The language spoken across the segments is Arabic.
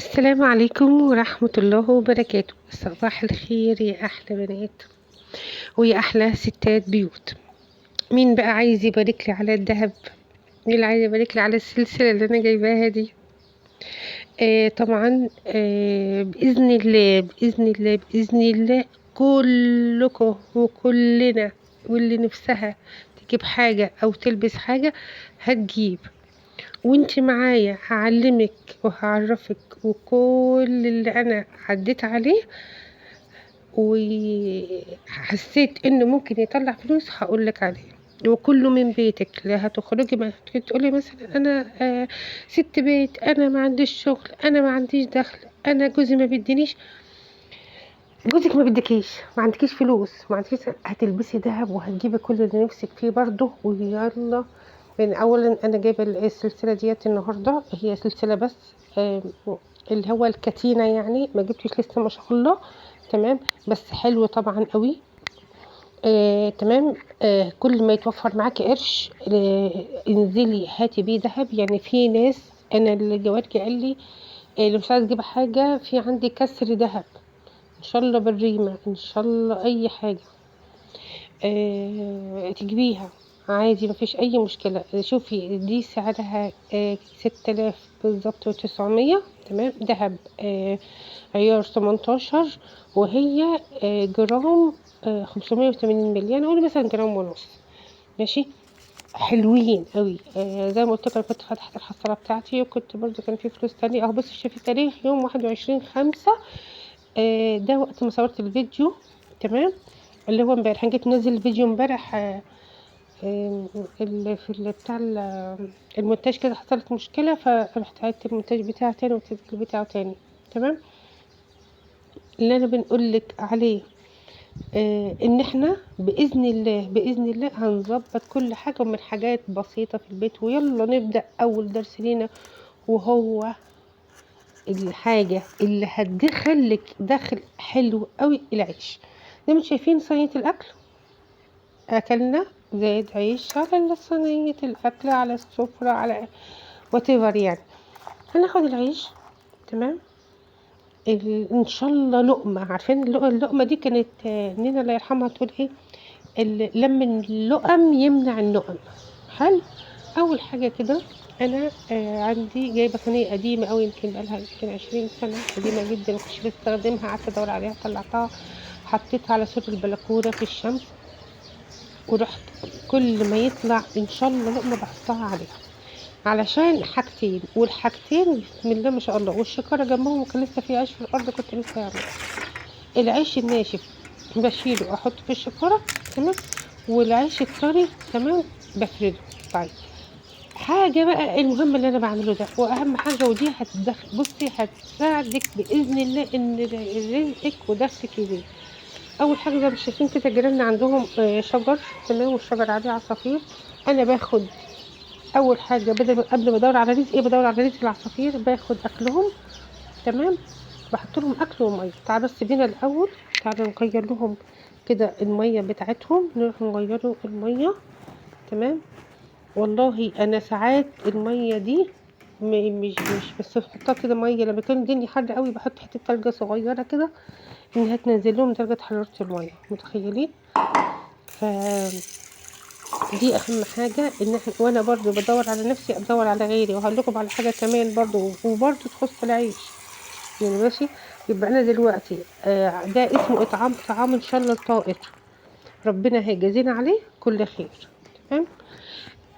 السلام عليكم ورحمة الله وبركاته. صباح الخير يا أحلى بنات ويا أحلى ستات بيوت. مين بقى عايز يبارك لي على الذهب؟ مين اللي عايز يبارك لي على السلسلة اللي أنا جايباها دي؟ طبعا، بإذن الله بإذن الله بإذن الله كلكم وكلنا واللي نفسها تجيب حاجة أو تلبس حاجة هتجيب، وانت معايا هعلمك وهعرفك وكل اللي انا عديت عليه وحسيت انه ممكن يطلع فلوس هقولك عليه، وكله من بيتك. لا هتخرجي ما تقولي مثلا انا ست بيت، انا ما عنديش شغل، انا ما عنديش دخل، انا جوزي ما بيدينيش. جوزك ما بيديكيش، ما عندكيش فلوس، ما عندكيش، هتلبسي دهب وهتجيبي كل اللي نفسك فيه برضه ويلا. يعني اولا انا جايبه السلسله ديت النهارده، هي سلسله بس اللي هو الكتينه، يعني ما جبتش لسه ما شاء الله. تمام، بس حلو طبعا قوي. تمام. كل ما يتوفر معاكي قرش انزلي هاتي بيه دهب. يعني في ناس، انا اللي جواتي قال لي اللي مش عايز تجيب حاجه، في عندي كسر دهب ان شاء الله بالريمه، ان شاء الله اي حاجه تجيبيها عادي، مفيش اي مشكله. شوفي دي سعرها 6000 بالظبط و900. تمام، دهب عيار 18، وهي جرام 580 ملي، يعني قولي مثلا جرام ونص. ماشي، حلوين قوي. زي ما قلت لك انا كنت فتحت الحصاله بتاعتي، وكنت برضو كان في فلوس تانية اهو. بصي شوفي تاريخ يوم 21/5، ده وقت ما صورت الفيديو. تمام، اللي هو امبارح. انا جيت منزل الفيديو امبارح، اللي في اللي بتاع المونتاج كده حصلت مشكلة، فرحت عدت المونتاج بتاعه تاني والتسجيل بتاعه تاني. تمام، اللي انا بنقولك عليه ان احنا باذن الله باذن الله هنظبط كل حاجة من حاجات بسيطة في البيت. ويلا نبدأ اول درس لينا، وهو الحاجة اللي هتدخلك دخل حلو قوي، العيش. زي ما شايفين صينية الاكل، اكلنا زائد عيش على صينية الاكل على السفرة على whatever يعني. هناخد العيش. تمام، ان شاء الله لقمة. عارفين اللقمة دي كانت نينا الله يرحمها تقول ايه؟ لم اللقم يمنع النقم. حلو. اول حاجة كده، انا عندي جايبة صينية قديمة اوي، يمكن بقالها يمكن 20 سنة، قديمة جدا، مكنتش بستخدمها. قعدت ادور عليها طلعتها، حطيتها على سور البلكونة في الشمس، ورحت كل ما يطلع ان شاء الله لقمة بحطها عليها، علشان حاجتين. والحاجتين بسم الله ما شاء الله، والشكارة جنبهم، وكان لسه في عيش في الارض كنت لسه هعمل العيش الناشف بشيله احطه في الشكارة. تمام، والعيش الطري تمام بفرده. طيب، حاجة بقى المهم اللي انا بعمله ده، واهم حاجة، ودي هتدخل، بصي هتساعدك باذن الله ان رزقك ودخلك يزيد. اول حاجة زي ما شايفين كده، جيراننا عندهم شجر. تمام، والشجر عليه عصافير. انا باخد اول حاجة بدل قبل ما ادور على رزق، بدور على رزق العصافير، باخد اكلهم. تمام، بحط لهم اكل وميه. تعال بس بينا الاول، تعالوا نغير لهم كده الميه بتاعتهم، نروح نغيروا الميه. تمام، والله انا ساعات الميه دي مش بس بحطها كده ميه، لما كان الدنيا حر قوي بحط حته تلجة صغيره كده انها تنزل لهم درجه حراره الميه، متخيلين؟ ف دي اهم حاجه ان احنا، وانا برضو بدور على نفسي ادور على غيري. وهقول لكم على حاجه كمان برضو، وبرضو تخص العيش يعني. ماشي، يبقى انا دلوقتي ده اسمه اطعام، طعام ان شاء الله الطائر، ربنا هيجازينا عليه كل خير. تمام.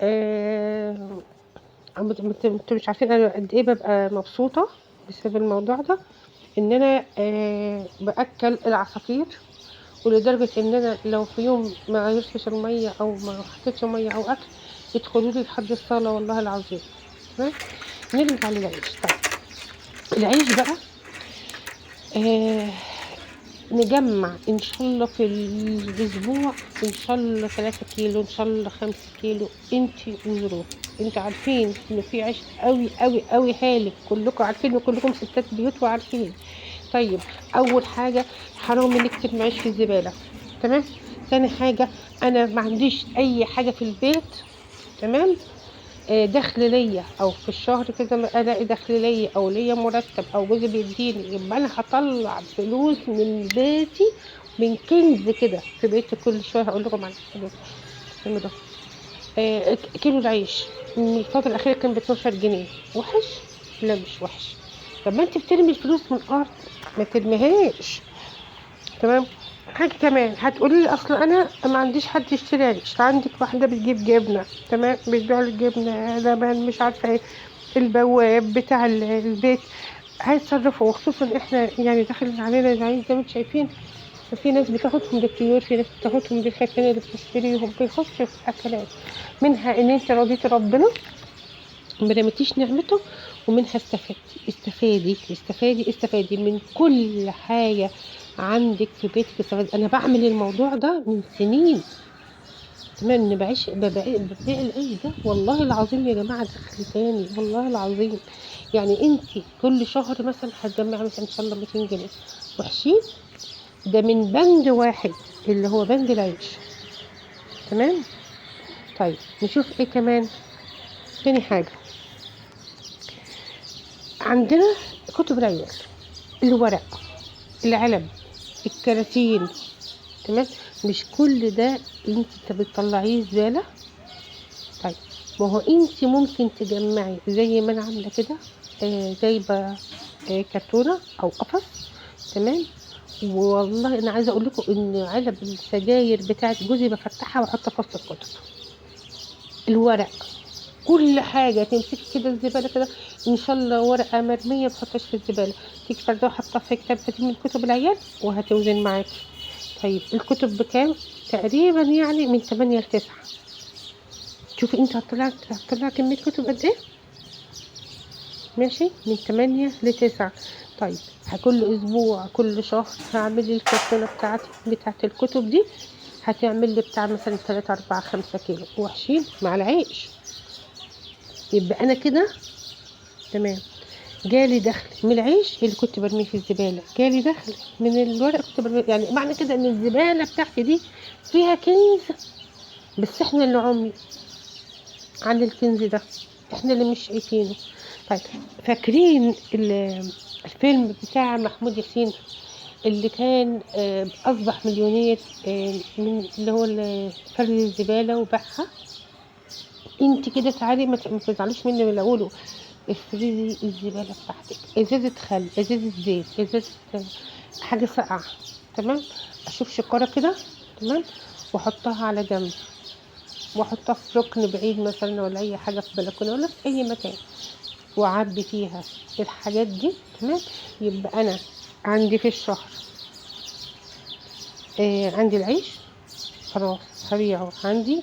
آه انتوا مش عارفين انا قد ايه ببقى مبسوطه بسبب الموضوع ده، ان انا باكل العصافير. ولدرجه ان انا لو في يوم ما غيرتش الميه او ما حطيتش ميه او اكل، يدخلوا لي لحد الصاله والله العظيم. تمام، نرجع للعيش. طيب، العيش بقى آه نجمع ان شاء الله في الاسبوع ان شاء الله 3 كيلو، ان شاء الله 5 كيلو، انتي وظروفك. انتوا عارفين انه في عيش قوي قوي قوي هالك، كلكم عارفين وكلكم ستات بيوت وعارفين. طيب، اول حاجه حرام انك ترمي عيش في الزباله. تمام، تاني حاجه، انا ما عنديش اي حاجه في البيت. تمام، دخل ليا، او في الشهر كده ما الاقي دخل ليا او ليا مرتب او جوزي بيديني، يبقى انا هطلع فلوس من بيتي، من كنز كده في بيتي. كل شويه هقول لكم على الحاجات ده. كيلو العيش من الفتره الاخيره كان ب 12 جنيه. وحش؟ لا مش وحش. طب ما انت بترمي الفلوس من الارض، ما ترميهاش. تمام. حاجة كمان هتقولي لي اصل انا ما عنديش حد يشتري عيش، عندك واحدة بتجيب جبنة، تمام، بتبيع الجبنة لبن مش عارفة ايه، البواب بتاع البيت هيتصرفوا. وخصوصا احنا يعني داخل علينا العيش زي ما انتم شايفين، في ناس بتاخدهم للطيور، في ناس بتاخدهم للخرفان اللي بتشتريهم، بيخش في اكلات. منها ان انت رضيتي ربنا ما رميتيش نعمته، ومنها استفادي من كل حاجة عندك في بيتك. استفادي. انا بعمل الموضوع ده من سنين. تمام. اني ببيع العيش ده والله العظيم يا جماعة دخل تاني، والله العظيم. يعني انت كل شهر مثلا هتجمعي مثلا ان شاء الله 200 جنيه. وحشين؟ ده من بند واحد اللي هو بند العيش. تمام. طيب نشوف ايه كمان. تاني حاجة عندنا كتب العيال، الورق، العلب، الكراتين. تمام. مش كل ده انت بتطلعيه زبالة؟ طيب ما هو انت ممكن تجمعي زي ما انا عاملة كده، جايبة كرتونة او قفص. تمام. والله انا عايزه اقول لكم ان علب السجاير بتاعت جوزي بفتحها واحطها في وسط الكتب. الورق، كل حاجة تمسكي كده الزبالة كده، إن شاء الله ورقة مرمية متحطهاش في الزبالة، تيجي فردة وحطها في كتاب هاتي من كتب العيال وهتوزن معاكي. طيب الكتب بكام؟ تقريبا يعني من 8 ل9. شوفي انت هتطلع كمية كتب قد ايه؟ ماشي، من 8 ل9. طيب كل اسبوع كل شهر هعمل الكرتونة بتاعت الكتب دي، هتعمل لي بتاع مثلا 3 4 5 كيلو. وحشين مع العيش؟ يبقى انا كده تمام. جالي دخل من العيش اللي كنت برميه في الزبالة، جالي دخل من الورق كنت برميه. يعني معنى كده ان الزبالة بتاعتي دي فيها كنز، بس احنا اللي عمي عن الكنز ده، احنا اللي مش شايفينه. طيب فاكرين الفيلم بتاع محمود ياسين اللي كان اصبح مليونير، من اللي هو فرد الزبالة وباعها؟ انت كده تعالي ما تزعلوش مني من اللي اقوله، افرزي الزبالة بتاعتك، ازازة خل، ازازة زيت، ازازة حاجة ساقعة. تمام. اشوف شكارة كده. تمام. واحطها على جنب، واحطها في ركن بعيد مثلا، ولا اي حاجة في بلكونة، ولا في اي مكان، واعبي فيها الحاجات دي. تمام. يبقى انا عندي في الشهر عندي العيش خلاص هبيعه. عندي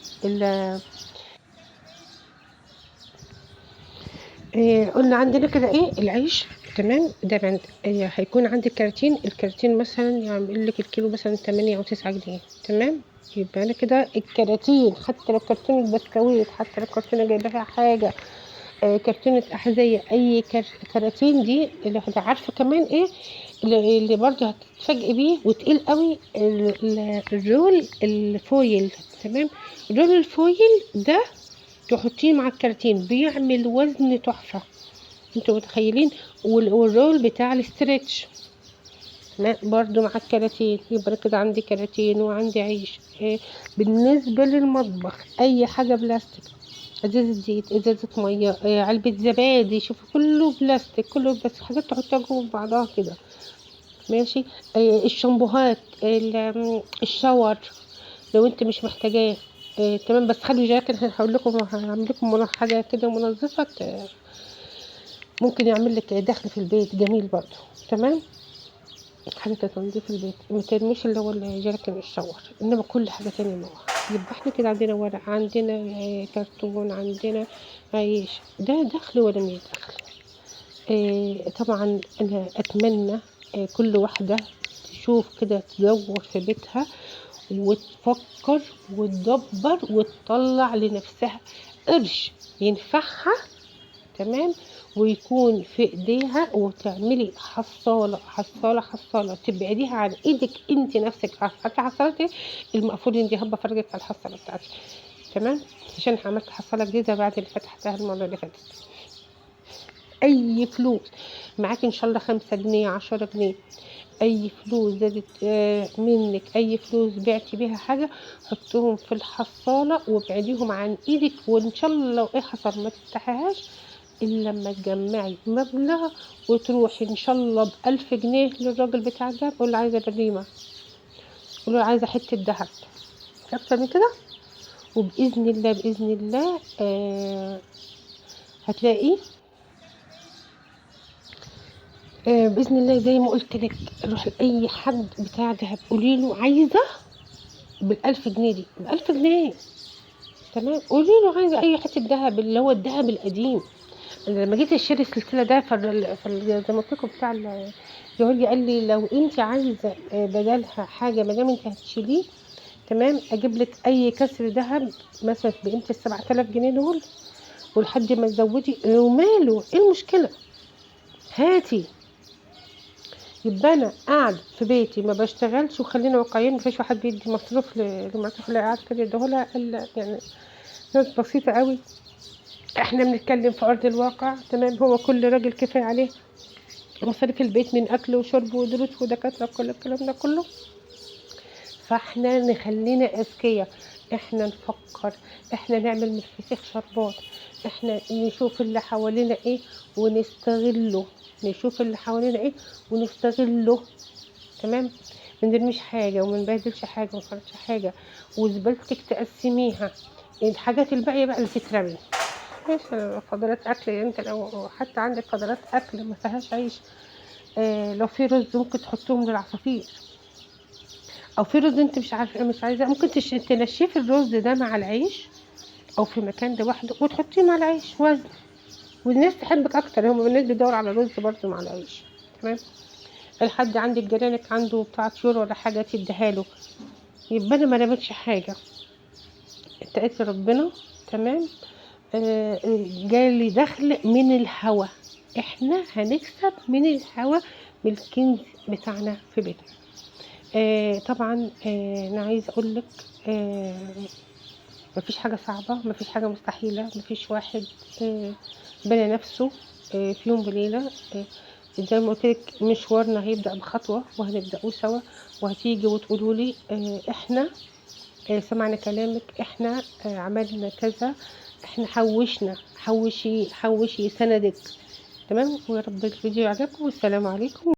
قلنا عندنا كده ايه العيش. تمام. ده بند هيكون عندي كراتين. الكراتين مثلا يعمل لك الكيلو مثلا 8 أو 9 جنيه. تمام. يبقى انا كده الكراتين، حتى لو كرتونة بسكويت، حتى لو كرتونة جايبة فيها حاجة، كرتونة أحذية، أي كراتين دي اللي عارفة كمان ايه اللي برضه هتتفاجئي بيه وتقيل قوي، الرول الفويل. تمام. الرول الفويل ده تحطيه مع الكراتين بيعمل وزن تحفة. انتوا متخيلين؟ والرول بتاع الاسترتش برضو مع الكراتين. يبقى كده عندي كراتين وعندي عيش. بالنسبة للمطبخ اي حاجة بلاستيك، ازازة زيت، ازازة مية، علبة زبادي، شوفوا كله بلاستيك، كله بس حاجات تحطها جوه بعضها كده. ماشي. الشامبوهات، الشاور لو انت مش محتاجاه. تمام. بس خلوا بالك انا هقول لكم، هعمل لكم حاجه كده منظفه، ممكن يعمل لك دخل في البيت جميل برضو. تمام. حاجه تنظيف البيت، ما ترميش اللي هو جركن الشاور، انما كل حاجه تانية نوع. يبقى احنا كده عندنا ورق، عندنا كرتون، عندنا عيش. ده دخل ولا مش دخل؟ طبعا انا اتمنى كل واحده تشوف كده، تدور في بيتها وتفكر وتدبر وتطلع لنفسها قرش ينفعها. تمام. ويكون في ايديها، وتعملي حصالة تبعديها عن ايدك انت نفسك. عارفه حصلت ايه؟ المقفول دي هبه فرجت على الحصاله بتاعتي. تمام. عشان عملت حصالة جديدة بعد اللي فتحتها المرة اللي فاتت. اي فلوس معاك ان شاء الله 5 جنيه 10 جنيه، اي فلوس زادت منك، اي فلوس بعتي بيها حاجة، حطيهم في الحصالة وابعديهم عن ايدك، وان شاء الله لو ايه حصل ما تفتحيهاش الا لما تجمعي مبلغ وتروحي ان شاء الله ب1000 جنيه للراجل بتاع الدهب، قول له عايزة بريمة، قول له عايزة حتة دهب، مش اكتر من كده. وباذن الله باذن الله هتلاقي باذن الله زي ما قلت لك. روح لاي حد بتاع دهب قولي له عايزه بال1000 جنيه دي، ب1000 جنيه تمام. قولي له عايزه اي حته دهب اللي هو الدهب القديم. أنا لما جيت اشتري السلسله ده زي ما قلت لكم بتاع الجوهري، قال لي لو انت عايزه بدلها حاجه ما دام انت هتشيليه تمام، اجيب لك اي كسر ذهب مثلا بقيمه ال7000 جنيه دول، ولحد ما تزودي وماله، ايه المشكله؟ هاتي. يبقى انا قاعد في بيتي ما بشتغلش، وخلينا واقعيين، مفيش واحد بيدي مصروف لمراته اللي قاعد كده يديهولها الا يعني ناس بسيطه قوي. احنا بنتكلم في ارض الواقع تمام. هو كل راجل كفايه عليه مصاريف البيت من اكل وشرب ودروس ودكاتره كل الكلام ده كله. فاحنا نخلينا اذكياء، احنا نفكر، احنا نعمل من الفسيخ شربات، احنا نشوف اللي حوالينا ايه ونستغله، نشوف اللي حوالينا ايه ونستغله تمام. ما نرميش حاجه وما نبهدلش حاجه وما نخرجش حاجه، وزبالتك تقسميها، الحاجات الباقيه بقى اللي تترمي. ماشي فضلات اكل، انت لو حتى عندك فضلات اكل ما فيهاش عيش، لو في رز ممكن تحطهم للعصافير، او في رز انت مش عايزه، ممكن تنشفي الرز ده مع العيش او في مكان لوحده وتحطيه مع العيش وزن، والناس تحبك اكتر. هم الناس بتدور على رز برضه مع العيش تمام. الحد عندك جيرانك عنده بتاع طيور ولا حاجه تديها له، يبقى انا ما رميتش حاجه، اتقيت ربنا تمام. جالي دخل من الهوا، احنا هنكسب من الهوا، من الكنز بتاعنا في بيتنا. طبعا انا عايزه اقول لك مفيش حاجه صعبه، مفيش حاجه مستحيله، مفيش واحد بنى نفسه في يوم وليله. زي ما قلت لك مشوارنا هيبدا بخطوه وهنبداه سوا، وهتيجي وتقولوا لي احنا سمعنا كلامك، احنا عملنا كذا، احنا حوشنا، حوشي سندك تمام. ويا رب الفيديو يعجبكم، والسلام عليكم.